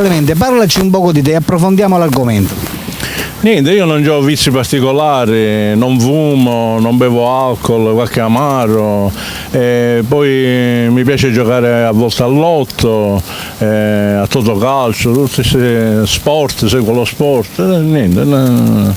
Clemente, parlaci un poco di te, approfondiamo l'argomento. Niente, io non ho vizi particolari, non fumo, non bevo alcol, qualche amaro, poi mi piace giocare a volte al lotto, a totocalcio, tutti questi sport, seguo lo sport, niente, non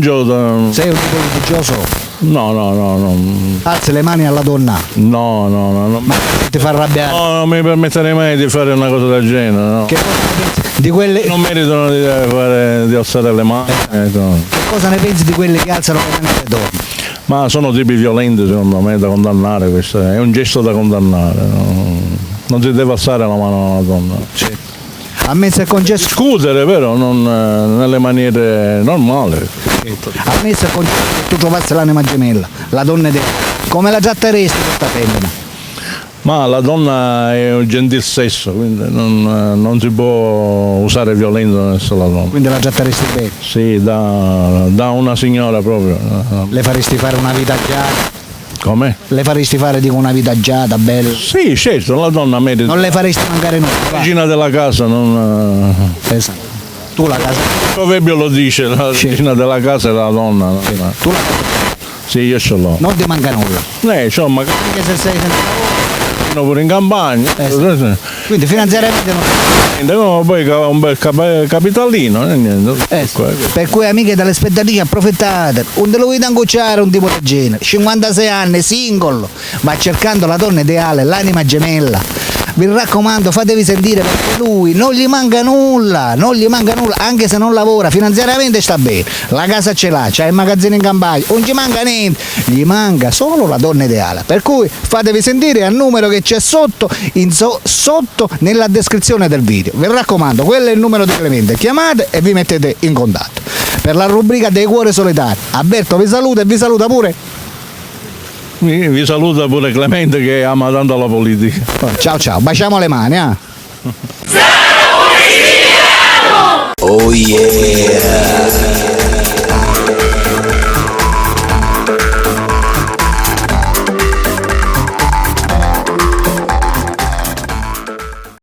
gioco. Sei un tipo litigioso? No. Alzi le mani alla donna? No. Ma ti fa arrabbiare? No, non mi permetterei mai di fare una cosa del genere, no. Che cosa ne pensi di quelle... Non meritano di alzare le mani. Che cosa ne pensi di quelli che alzano le mani alle donne? Ma sono tipi violenti secondo me, da condannare, questo è un gesto da condannare, no? Non si deve alzare la mano alla donna. Sì. Ammesso e concesso... Discutere però, non nelle maniere normali. Ammesso e concesso che tu trovassi l'anima gemella, la donna ideale, come la tratteresti questa femmina? Ma la donna è un gentil sesso, quindi non si può usare violenza verso la donna. Quindi la tratteresti bene? Sì, da una signora proprio. Le faresti fare una vita agiata? Come? Le faresti fare, dico, una vita agiata, bella? Sì, certo, la donna merita. Non le faresti mancare nulla? La regina della casa non... Esatto. Tu la casa... Il proverbio lo dice, la regina della casa è la donna. No? Tu la casa... Sì, io ce l'ho. Non ti manca nulla? Insomma... Anche se sei senza lavoro? Pure in campagna. Quindi finanziariamente non... No, poi un bel capitalino, niente. Per cui amiche dalle aspettative approfittate, non te lo vuoi angocciare un tipo del genere, 56 anni, single, ma cercando la donna ideale, l'anima gemella. Vi raccomando, fatevi sentire, perché lui non gli manca nulla, anche se non lavora, finanziariamente sta bene, la casa ce l'ha, c'ha il magazzino in campagna, non gli manca niente, gli manca solo la donna ideale. Per cui fatevi sentire al numero che c'è sotto nella descrizione del video. Vi raccomando, quello è il numero di Clemente, chiamate e vi mettete in contatto. Per la rubrica dei cuori solidari, Alberto vi saluta e vi saluta pure. Vi saluta pure Clemente che ama tanto la politica. Ciao, baciamo le mani. Oh yeah!